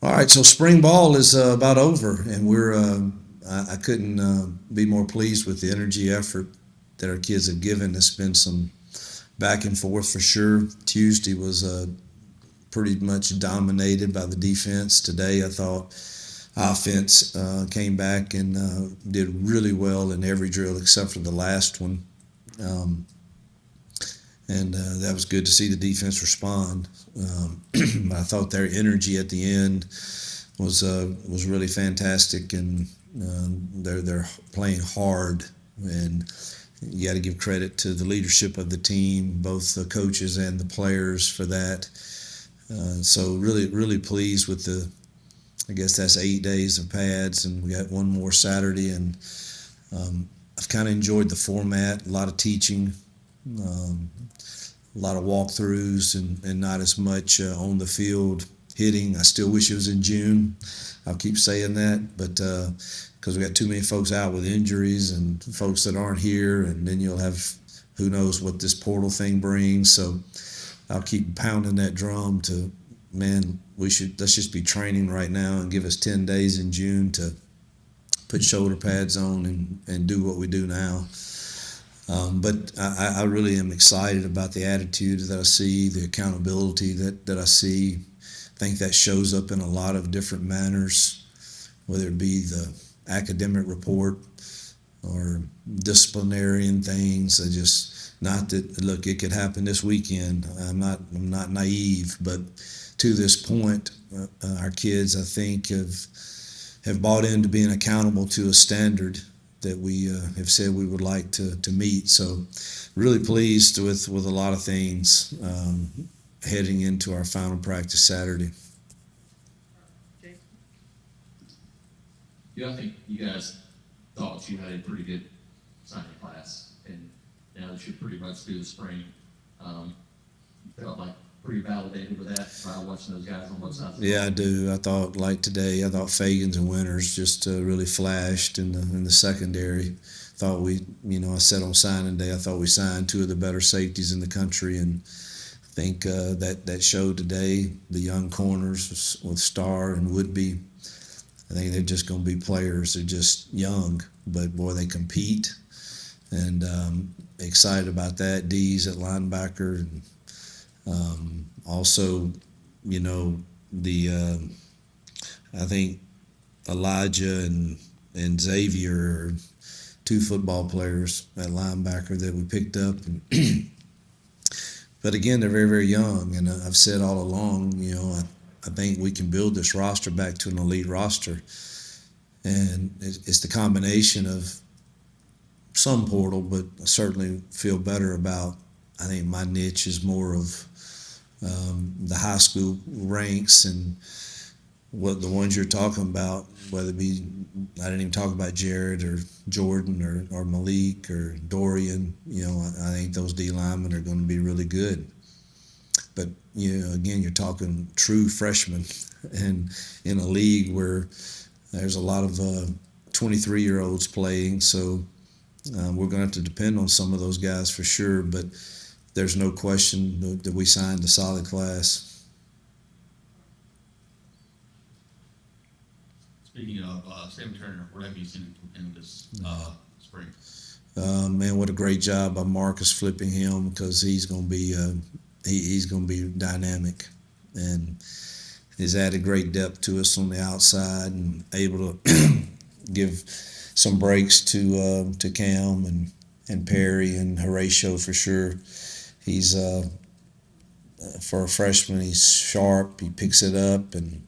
All right, so spring ball is about over, and I couldn't be more pleased with the energy effort that our kids have given. It's been some back and forth for sure. Tuesday was pretty much dominated by the defense. Today, I thought offense came back and did really well in every drill except for the last one. Um, and that was good to see the defense respond. I thought their energy at the end was really fantastic, and they're playing hard, and you got to give credit to the leadership of the team, both the coaches and the players for that. So really pleased with the. I guess that's 8 days of pads, and we got one more Saturday, and I've kind of enjoyed the format. A lot of teaching. Um, a lot of walkthroughs and not as much on the field hitting. I still wish it was in June. I'll keep saying that, but because we got too many folks out with injuries and folks that aren't here, and then you'll have who knows what this portal thing brings. So I'll keep pounding that drum to, man, let's just be training right now and give us 10 days in June to put shoulder pads on and do what we do now. But I really am excited about the attitude that I see, the accountability that I see. I think that shows up in a lot of different manners, whether it be the academic report or disciplinarian things. I just not that look, it could happen this weekend. I'm not naive, but to this point, our kids I think have bought into being accountable to a standard that we have said we would like to meet. So really pleased with a lot of things heading into our final practice Saturday. Yeah, I think you guys thought you had a pretty good signing class, and now that you're pretty much through the spring, you felt like pretty validated with that by watching those guys on both sides. Yeah, I do. I thought like today, I thought Fagans and Winters just really flashed in the secondary. Thought I said on signing day, I thought we signed two of the better safeties in the country, and I think that showed today. The young corners with Starr and Woodby, I think they're just going to be players. They're just young, but boy, they compete, and excited about that. D's at linebacker, and also, the I think Elijah and Xavier are two football players at linebacker that we picked up. But again, they're very, very young, and I've said all along, I think we can build this roster back to an elite roster, and it's the combination of some portal, but I certainly feel better about. I think my niche is more of the high school ranks and what the ones you're talking about, whether it be, I didn't even talk about Jared or Jordan or Malik or Dorian. I think those D linemen are going to be really good. But, again, you're talking true freshmen and in a league where there's a lot of 23-year-olds playing. So we're going to have to depend on some of those guys for sure. But there's no question that we signed a solid class. Speaking of Sam Turner, what have you seen in this spring? Man, what a great job by Marcus flipping him, because he's going to be he's going to be dynamic, and has added great depth to us on the outside and able to give some breaks to Cam and Perry and Horatio for sure. He's for a freshman, he's sharp. He picks it up, and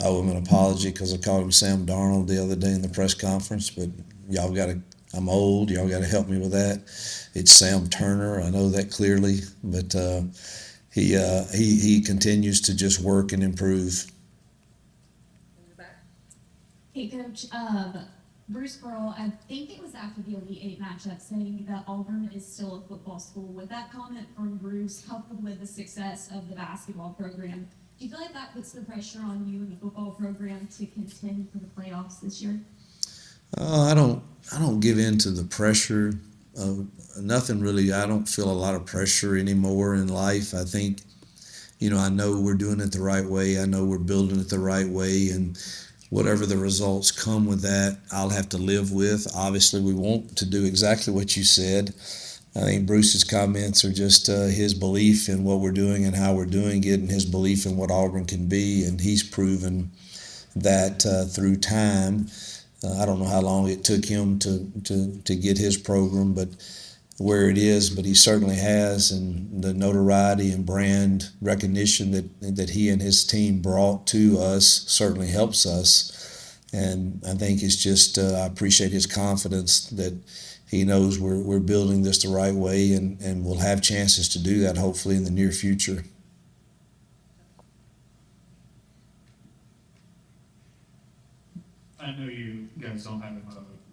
I owe him an apology because I called him Sam Darnold the other day in the press conference. But y'all got to. I'm old. Y'all got to help me with that. It's Sam Turner. I know that clearly, but he continues to just work and improve. Hey, Coach. Bruce Pearl, I think it was after the Elite Eight matchup, saying that Auburn is still a football school. With that comment from Bruce, coupled with the success of the basketball program, do you feel like that puts the pressure on you and the football program to contend for the playoffs this year? I don't give in to the pressure. Nothing really. I don't feel a lot of pressure anymore in life. I think I know we're doing it the right way. I know we're building it the right way, and whatever the results come with that, I'll have to live with. Obviously, we want to do exactly what you said. I think Bruce's comments are just his belief in what we're doing and how we're doing it, and his belief in what Auburn can be, and he's proven that through time. I don't know how long it took him to get his program, but where it is, but he certainly has, and the notoriety and brand recognition that he and his team brought to us certainly helps us. And I think it's just I appreciate his confidence that he knows we're building this the right way, and we'll have chances to do that hopefully in the near future. I know you guys don't have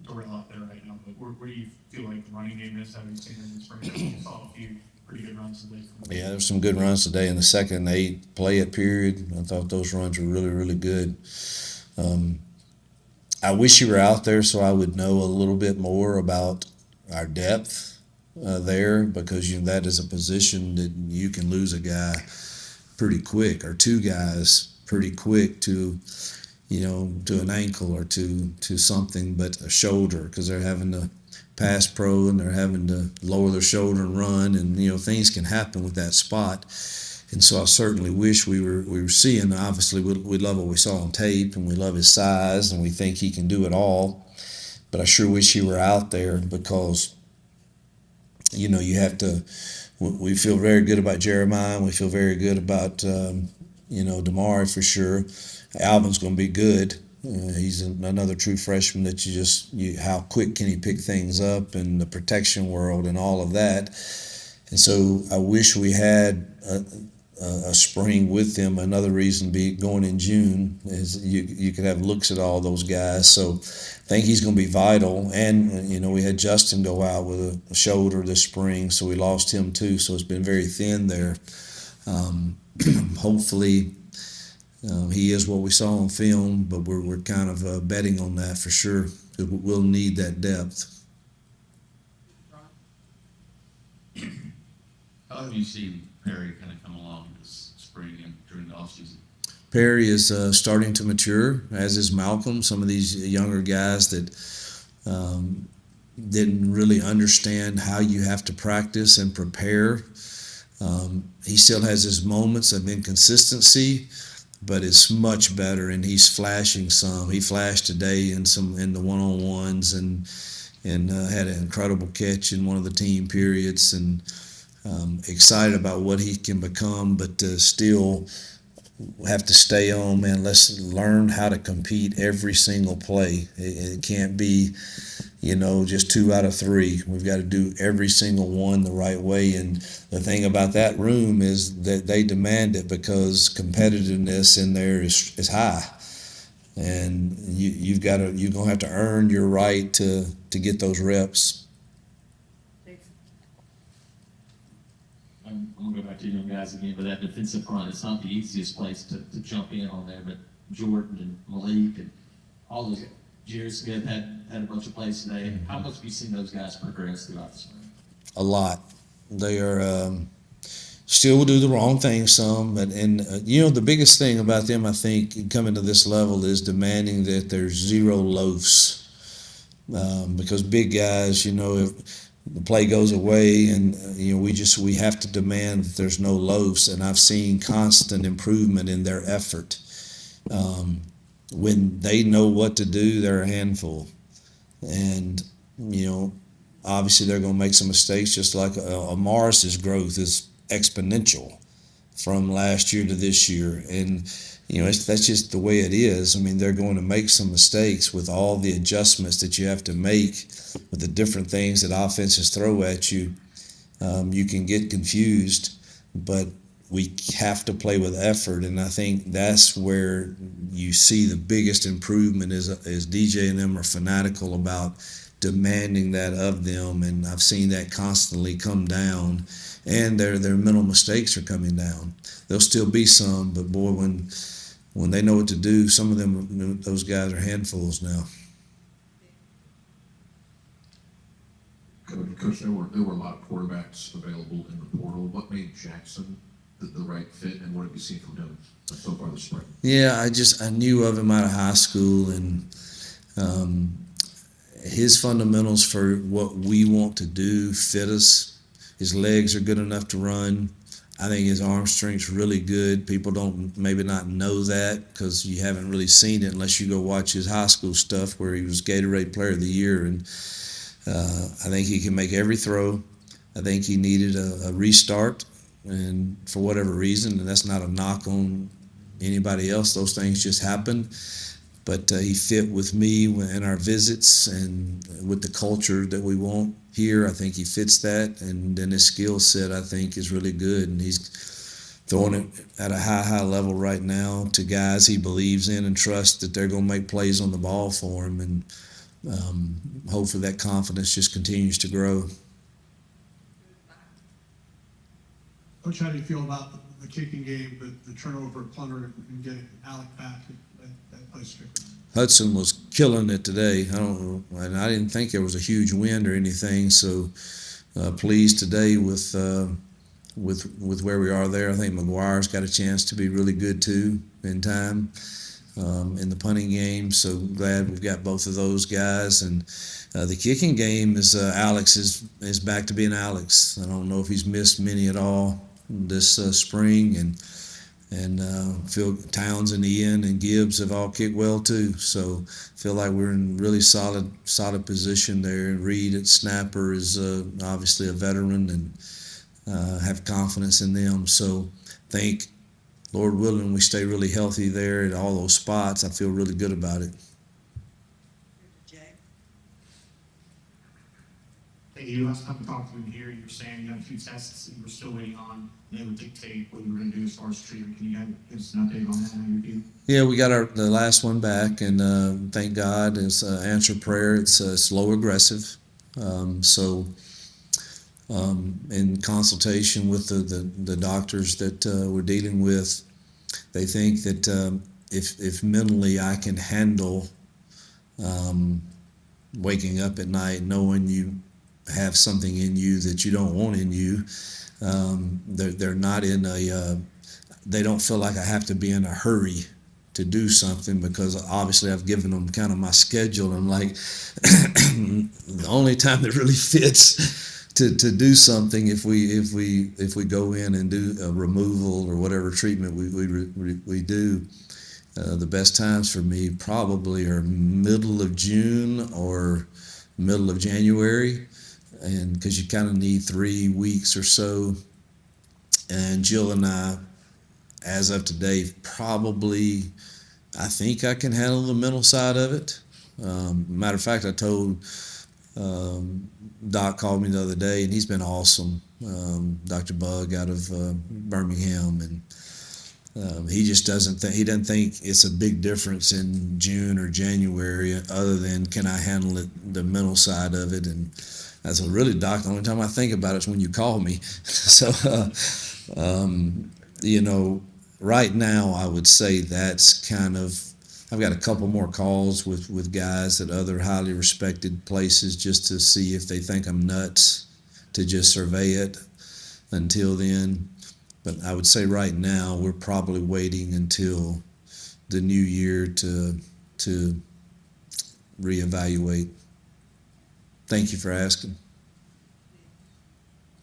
Dorrell out there right now, but where do you feel like the running game is? Having seen him in spring, you saw a few pretty good runs today. Yeah, there's some good runs today in the second and 8 play it period. I thought those runs were really, really good. I wish you were out there so I would know a little bit more about our depth there, because that is a position that you can lose a guy pretty quick, or two guys pretty quick to an ankle or to something, but a shoulder, because they're having to pass pro and they're having to lower their shoulder and run, and things can happen with that spot. And so I certainly wish we were seeing. Obviously, we love what we saw on tape, and we love his size, and we think he can do it all. But I sure wish he were out there, because you have to. We feel very good about Jeremiah, and we feel very good about Damari for sure. Alvin's going to be good. He's another true freshman that how quick can he pick things up in the protection world and all of that. And so I wish we had a spring with them. Another reason be going in June is you could have looks at all those guys. So I think he's going to be vital. And we had Justin go out with a shoulder this spring, so we lost him too. So it's been very thin there. Hopefully. He is what we saw on film, but we're kind of betting on that for sure, because we'll need that depth. How have you seen Perry kind of come along this spring and during the offseason? Perry is starting to mature, as is Malcolm. Some of these younger guys that didn't really understand how you have to practice and prepare. He still has his moments of inconsistency, but it's much better, and he's flashing some. He flashed today in the one-on-ones, and had an incredible catch in one of the team periods, and excited about what he can become, but still have to stay on, man. Let's learn how to compete every single play. It can't be, just 2 out of 3. We've got to do every single one the right way. And the thing about that room is that they demand it, because competitiveness in there is high. And you're gonna have to earn your right to get those reps. I'm going to go back to young guys again, but that defensive front, it's not the easiest place to jump in on there, but Jordan and Malik and all those guys. Jared Smith had a bunch of plays today. How much have you seen those guys progress throughout the spring? A lot. They are still do the wrong thing some, but the biggest thing about them, I think, coming to this level is demanding that there's zero loafs, because big guys, if the play goes away, and we have to demand that there's no loafs, and I've seen constant improvement in their effort. When they know what to do, they're a handful. And, obviously they're going to make some mistakes, just like Morris's growth is exponential from last year to this year. And, that's just the way it is. I mean, they're going to make some mistakes with all the adjustments that you have to make with the different things that offenses throw at you. You can get confused, but we have to play with effort, and I think that's where you see the biggest improvement is DJ and them are fanatical about demanding that of them, and I've seen that constantly come down, and their mental mistakes are coming down. There'll still be some, but boy, when they know what to do, some of them, those guys are handfuls now. Coach, there were a lot of quarterbacks available in the portal. What made Jackson the right fit, and what have you seen from him so far this spring? Yeah, I knew of him out of high school, and his fundamentals for what we want to do fit us. His legs are good enough to run. I think his arm strength's really good. People don't maybe not know that because you haven't really seen it unless you go watch his high school stuff where he was Gatorade Player of the Year. And I think he can make every throw. I think he needed a restart, and for whatever reason, and that's not a knock on anybody else. Those things just happen. But he fit with me in our visits and with the culture that we want here. I think he fits that, and then his skill set I think is really good, and he's throwing it at a high level right now to guys he believes in and trusts that they're going to make plays on the ball for him, and hopefully that confidence just continues to grow. Coach, how do you feel about the kicking game, the turnover at Plummer, and getting Alec back at play strictly? Hudson was killing it today. And I didn't think there was a huge wind or anything. So pleased today with where we are there. I think McGuire's got a chance to be really good too in time in the punting game. So glad we've got both of those guys. And the kicking game is Alex is back to being Alex. I don't know if he's missed many at all this spring, and Phil Towns and Ian and Gibbs have all kicked well too. So feel like we're in really solid position there. And Reed at snapper is obviously a veteran, and have confidence in them. So think, Lord willing, we stay really healthy there at all those spots. I feel really good about it. Hey, you last time we talked to him here, you were saying you had a few tests that you were still waiting on, and they would dictate what you were going to do as far as treatment. Can you give us an update on that and your view? Yeah, we got the last one back, and thank God it's answered prayer. It's low aggressive, so in consultation with the doctors that we're dealing with, they think that if mentally I can handle waking up at night knowing you have something in you that you don't want in you, they're not in they don't feel like I have to be in a hurry to do something, because obviously I've given them kind of my schedule. I'm like, the only time that really fits to do something, if we go in and do a removal or whatever treatment we do, the best times for me probably are middle of June or middle of January, and because you kind of need 3 weeks or so. And Jill and I, as of today, probably, I think I can handle the mental side of it. Matter of fact, I told Doc called me the other day, and he's been awesome. Dr. Bug out of Birmingham, and he just doesn't think it's a big difference in June or January, other than can I handle it, the mental side of it. And I said, really, Doc, the only time I think about it is when you call me. So, right now I would say that's kind of, I've got a couple more calls with guys at other highly respected places just to see if they think I'm nuts to just survey it until then. But I would say right now we're probably waiting until the new year to reevaluate. Thank you for asking.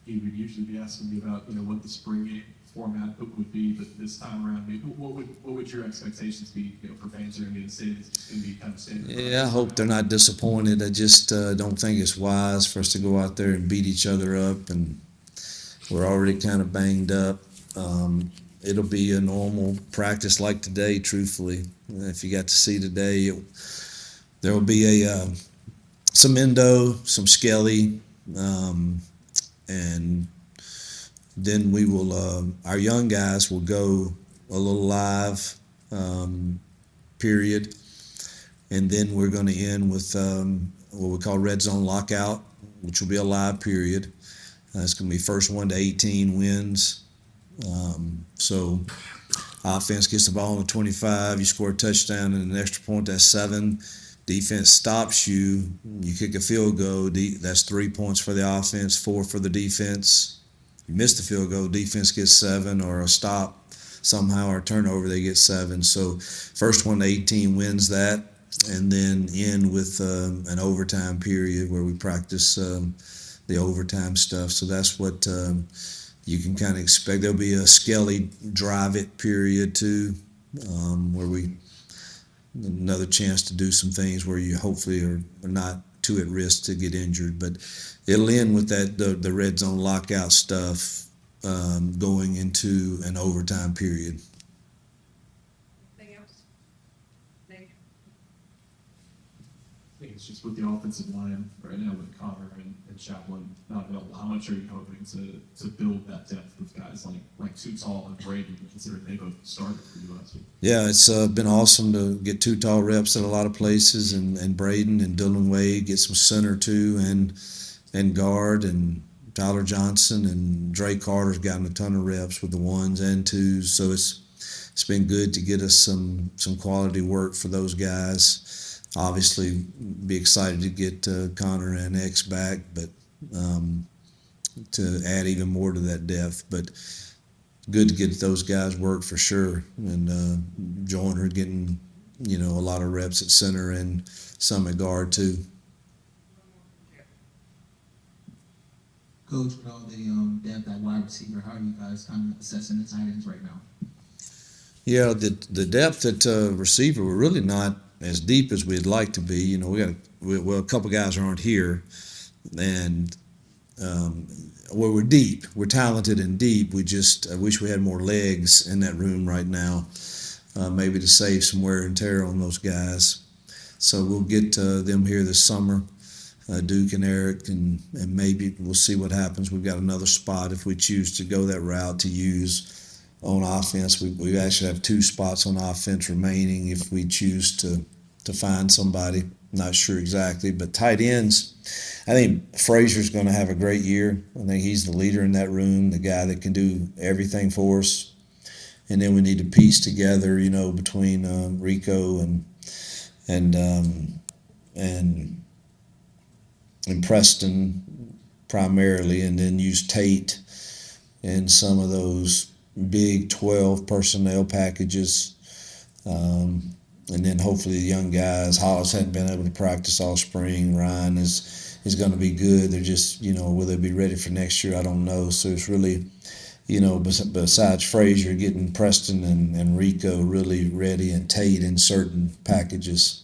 You would usually be asking me about, what the spring game format would be, but this time around, maybe what would your expectations be, for fans who are going to be in the city? It's going to be kind of standard. Yeah, I hope they're not disappointed. I just don't think it's wise for us to go out there and beat each other up, and we're already kind of banged up. It'll be a normal practice like today, truthfully. If you got to see today, there will be some endo, some skelly, and then we will, our young guys will go a little live period, and then we're going to end with what we call red zone lockout, which will be a live period. It's going to be first 1 to 18 wins. So offense gets the ball on the 25, you score a touchdown and an extra point, that's 7. Defense stops you, you kick a field goal, that's 3 points for the offense, 4 for the defense. you miss the field goal, defense gets 7, or a stop somehow or a turnover, they get 7. So first one to 18 wins that, and then end with an overtime period where we practice the overtime stuff. So that's what you can kind of expect. There'll be a Skelly drive it period too, where we another chance to do some things where you hopefully are not too at risk to get injured. But it'll end with that the red zone lockout stuff going into an overtime period. Anything else? Nate? I think it's just with the offensive line right now with Connor and Chaplin not available. How much are you hoping to build that depth with guys like Too Tall and Brady, considering they both started for you last week? Yeah, it's been awesome to get Too Tall reps at a lot of places, and Braden and Dylan Wade get some center too, and guard, and Tyler Johnson and Dre Carter's gotten a ton of reps with the 1s and 2s. So it's been good to get us some quality work for those guys. Obviously, be excited to get Connor and X back, but to add even more to that depth. But good to get those guys work for sure. And Joyner getting a lot of reps at center and some at guard too. Coach, with all the depth at wide receiver, how are you guys kind of assessing the tight ends right now? Yeah, the depth at receiver, we're really not as deep as we'd like to be. A couple guys aren't here, and we're deep. We're talented and deep. We just wish we had more legs in that room right now, maybe to save some wear and tear on those guys. So we'll get them here this summer, Duke and Eric, and maybe we'll see what happens. We've got another spot if we choose to go that route to use on offense. We actually have 2 spots on offense remaining if we choose to find somebody. Not sure exactly, but tight ends, I think Frazier's going to have a great year. I think he's the leader in that room, the guy that can do everything for us. And then we need to piece together, between Rico and Preston primarily, and then use Tate in some of those big 12 personnel packages. And then hopefully the young guys, Hollis hadn't been able to practice all spring. Ryan is going to be good. They're just, will they be ready for next year? I don't know. So it's really, besides Frazier, getting Preston and Rico really ready, and Tate in certain packages.